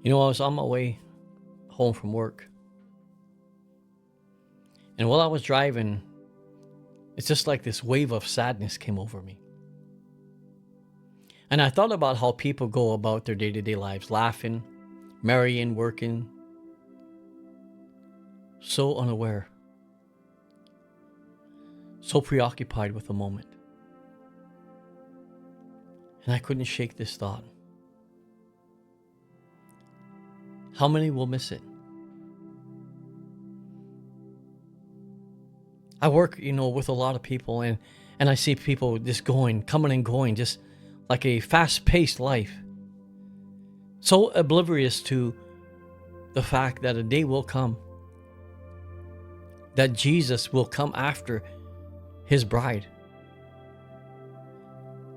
You know, I was on my way home from work. And while I was driving, it's just like this wave of sadness came over me. And I thought about how people go about their day-to-day lives, laughing, marrying, working, so unaware, so preoccupied with the moment. And I couldn't shake this thought. How many will miss it? I work, with a lot of people, and I see people just coming and going, just like a fast-paced life. So oblivious to the fact that a day will come that Jesus will come after his bride.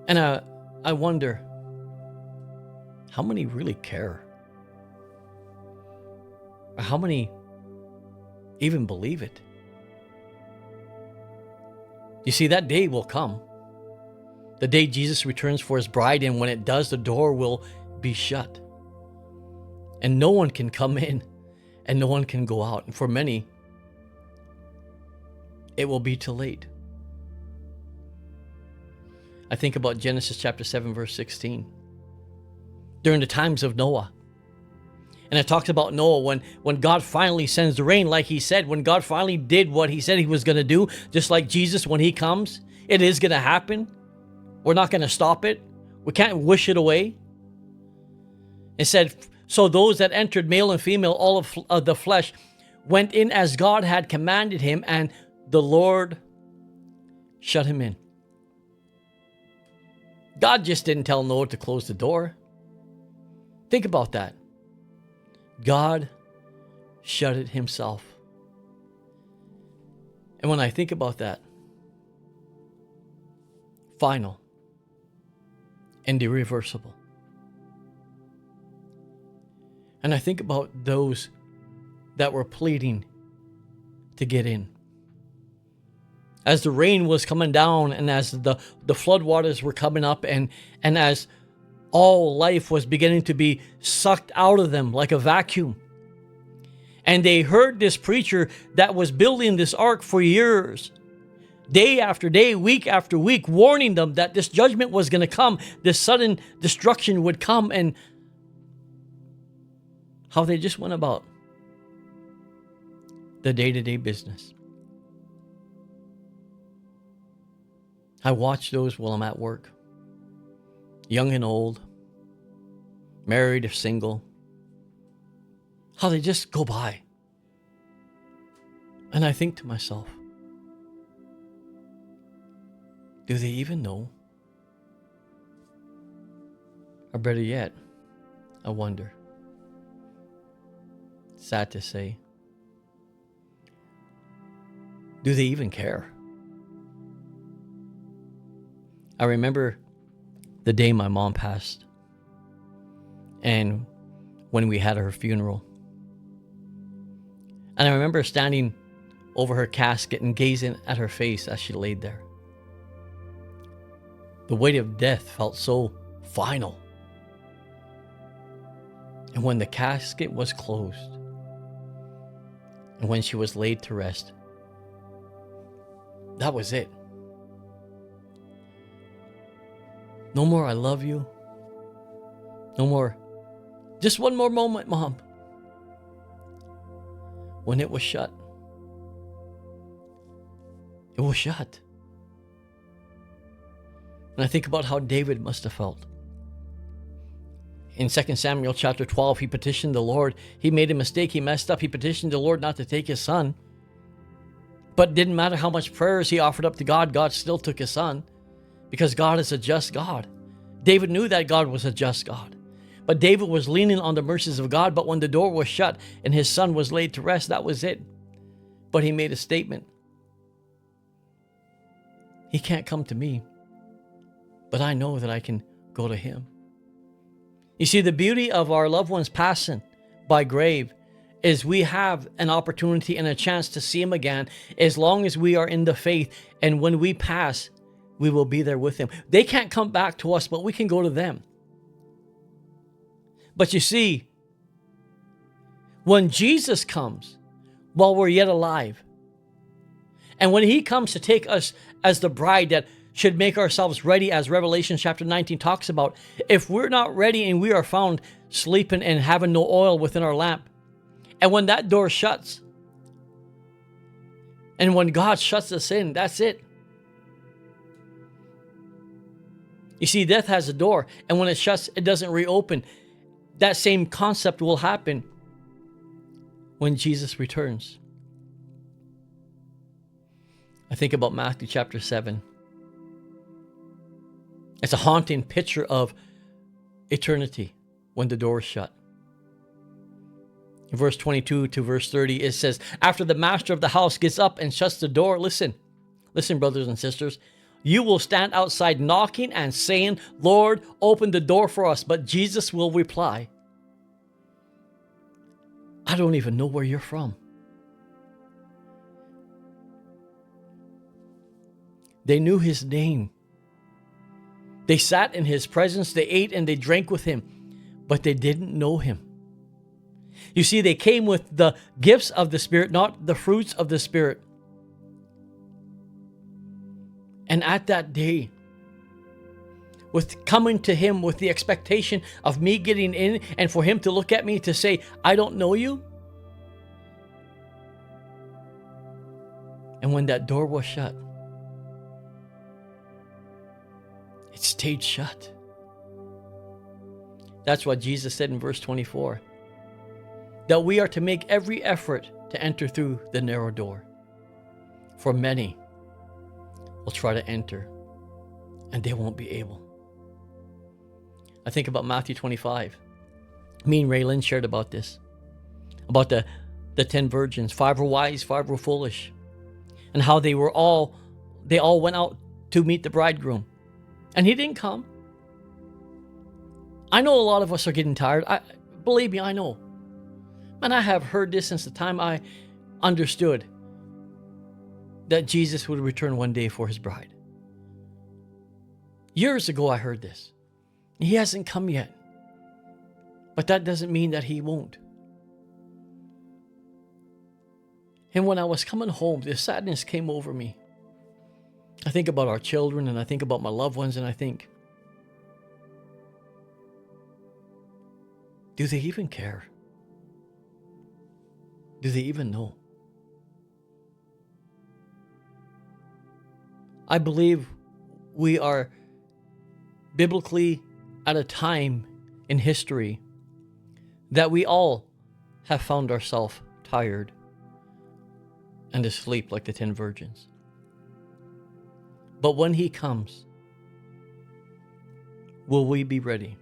And I wonder, how many really care? Or how many even believe it? You see, that day will come. The day Jesus returns for his bride, and when it does, the door will be shut. And no one can come in, and no one can go out. And for many, it will be too late. I think about Genesis chapter 7, verse 16. During the times of Noah. And it talks about Noah when God finally sends the rain, like he said, when God finally did what he said he was going to do, just like Jesus, when he comes, it is going to happen. We're not going to stop it. We can't wish it away. It said, so those that entered, male and female, all of the flesh, went in as God had commanded him, and the Lord shut him in. God just didn't tell Noah to close the door. Think about that. God shut it himself. And when I think about that, final and irreversible. And I think about those that were pleading to get in. As the rain was coming down, and as the floodwaters were coming up, and as all life was beginning to be sucked out of them like a vacuum. And they heard this preacher that was building this ark for years, day after day, week after week, warning them that this judgment was going to come, this sudden destruction would come, and how they just went about the day-to-day business. I watch those while I'm at work. Young and old, married or single, how they just go by. And I think to myself, do they even know? Or better yet, I wonder, sad to say, do they even care? I remember the day my mom passed, and when we had her funeral. And I remember standing over her casket and gazing at her face as she laid there. The weight of death felt so final. And when the casket was closed, and when she was laid to rest, that was it. No more I love you. No more, just one more moment, Mom. When it was shut, it was shut. And I think about how David must have felt. In 2 Samuel chapter 12, he petitioned the Lord. He made a mistake. He messed up. He petitioned the Lord not to take his son. But it didn't matter how much prayers he offered up to God, God still took his son. Because God is a just God. David knew that God was a just God. But David was leaning on the mercies of God. But when the door was shut and his son was laid to rest, that was it. But he made a statement. He can't come to me, but I know that I can go to him. You see, the beauty of our loved ones passing by grave is we have an opportunity and a chance to see him again as long as we are in the faith. And when we pass, we will be there with him. They can't come back to us, but we can go to them. But you see, When Jesus comes while we're yet alive, and when he comes to take us as the bride that should make ourselves ready, as Revelation chapter 19 talks about, if we're not ready and we are found sleeping and having no oil within our lamp, and when that door shuts, and when God shuts us in, that's it. You see, death has a door, and when it shuts, it doesn't reopen. That same concept will happen when Jesus returns. I think about Matthew chapter 7. It's a haunting picture of eternity when the door is shut. In verse 22 to verse 30, it says, after the master of the house gets up and shuts the door, listen, brothers and sisters, you will stand outside knocking and saying, Lord, open the door for us. But Jesus will reply, I don't even know where you're from. They knew his name. They sat in his presence, they ate and they drank with him, but they didn't know him. You see, they came with the gifts of the Spirit, not the fruits of the Spirit. And at that day, with coming to him with the expectation of me getting in and for him to look at me to say, I don't know you. And when that door was shut, it stayed shut. That's what Jesus said in verse 24. That we are to make every effort to enter through the narrow door. For many will try to enter, and they won't be able. I think about Matthew 25. Me and Raylan shared about this. About the 10 virgins. 5 were wise, 5 were foolish. And how they all went out to meet the bridegroom. And he didn't come. I know a lot of us are getting tired. Believe me, I know. And I have heard this since the time I understood that Jesus would return one day for his bride. Years ago, I heard this. He hasn't come yet. But that doesn't mean that he won't. And when I was coming home, this sadness came over me. I think about our children and I think about my loved ones and I think, do they even care? Do they even know? I believe we are biblically at a time in history that we all have found ourselves tired and asleep like the 10 virgins. But when he comes, will we be ready?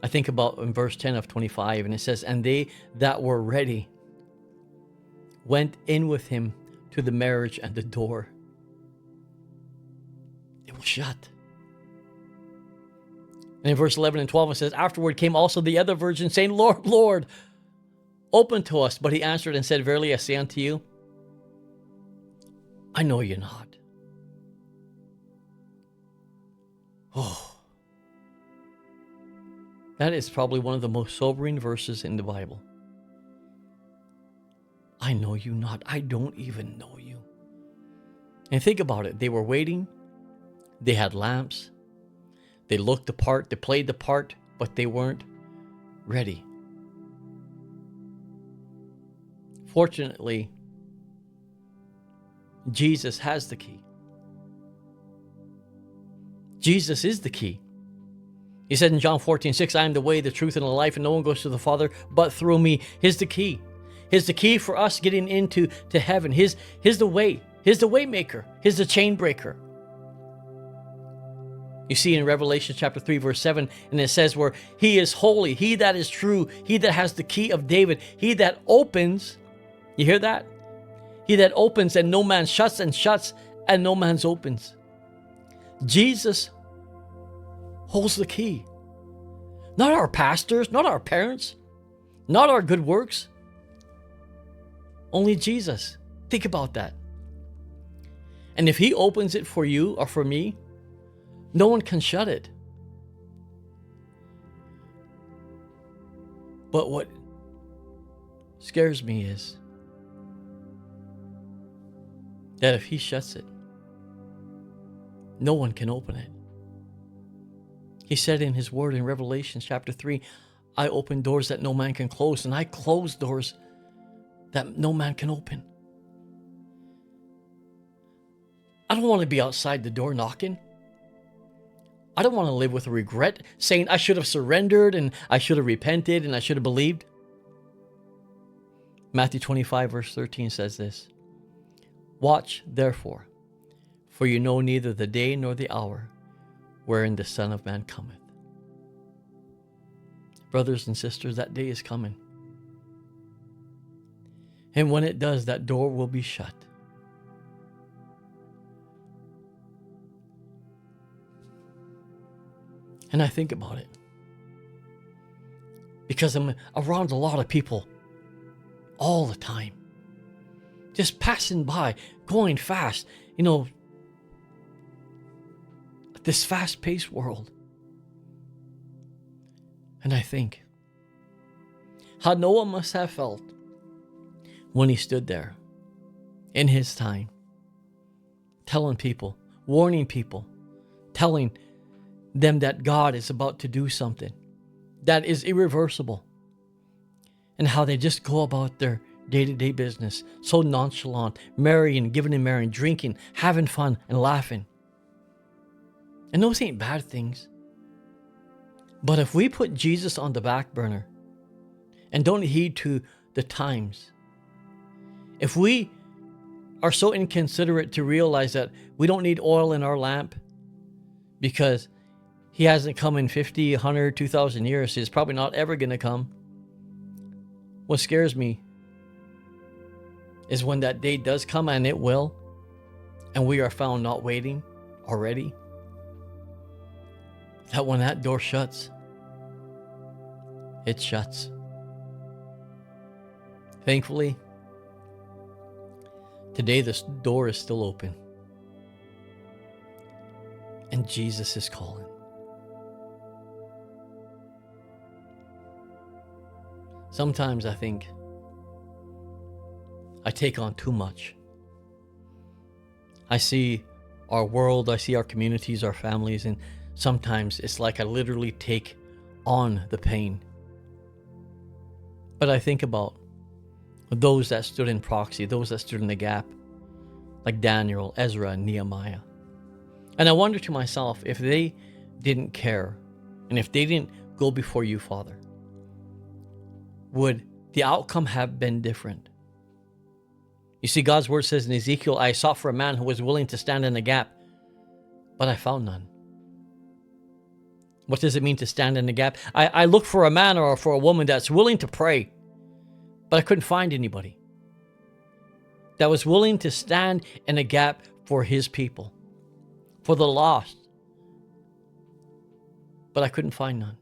I think about in verse 10 of 25, and it says, and they that were ready went in with him to the marriage, and the door, it was shut. And in verse 11 and 12, it says, afterward came also the other virgins, saying, Lord, Lord, open to us. But he answered and said, verily I say unto you, I know you not. Oh, that is probably one of the most sobering verses in the Bible. I know you not. I don't even know you. And think about it. They were waiting. They had lamps. They looked the part. They played the part, but they weren't ready. Fortunately, Jesus has the key. Jesus is the key. He said in John 14:6, I am the way, the truth, and the life, and no one goes to the Father but through me. He's the key. He's the key for us getting into heaven. He's the way. He's the way maker. He's the chain breaker. You see in Revelation chapter 3, verse 7, and it says where he is holy, he that is true, he that has the key of David, he that opens, you hear that? He that opens and no man shuts, and shuts and no man opens. Jesus holds the key. Not our pastors, not our parents, not our good works. Only Jesus. Think about that. And if he opens it for you or for me, no one can shut it. But what scares me is that if he shuts it, no one can open it. He said in his word in Revelation chapter 3, I open doors that no man can close, and I close doors that no man can open. I don't want to be outside the door knocking. I don't want to live with regret, saying I should have surrendered and I should have repented and I should have believed. Matthew 25 verse 13 says this, watch therefore, for you know neither the day nor the hour wherein the Son of Man cometh. Brothers and sisters, that day is coming. And when it does, that door will be shut. And I think about it because I'm around a lot of people all the time, just passing by, going fast, this fast-paced world. And I think how Noah must have felt when he stood there in his time, telling people, warning people, telling them that God is about to do something that is irreversible, and how they just go about their day-to-day business so nonchalant, marrying, giving and marrying, drinking, having fun and laughing. And those ain't bad things. But if we put Jesus on the back burner and don't heed to the times, if we are so inconsiderate to realize that we don't need oil in our lamp because he hasn't come in 50, 100, 2,000 years, he's probably not ever going to come. What scares me is when that day does come, and it will, and we are found not waiting already, that when that door shuts, it shuts. Thankfully, today this door is still open, and Jesus is calling. Sometimes I think I take on too much. I see our world, I see our communities, our families, and sometimes it's like I literally take on the pain. But I think about those that stood in proxy, those that stood in the gap, like Daniel, Ezra, and Nehemiah. And I wonder to myself, if they didn't care, and if they didn't go before you, Father, would the outcome have been different? You see, God's word says in Ezekiel, I sought for a man who was willing to stand in the gap, but I found none. What does it mean to stand in the gap? I look for a man or for a woman that's willing to pray, but I couldn't find anybody that was willing to stand in a gap for his people, for the lost, but I couldn't find none.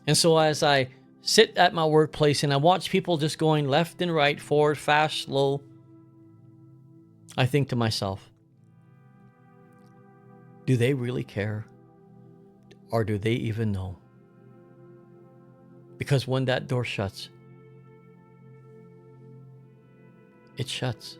And so as I sit at my workplace and I watch people just going left and right, forward, fast, slow, I think to myself, do they really care? Or do they even know? Because when that door shuts, it shuts.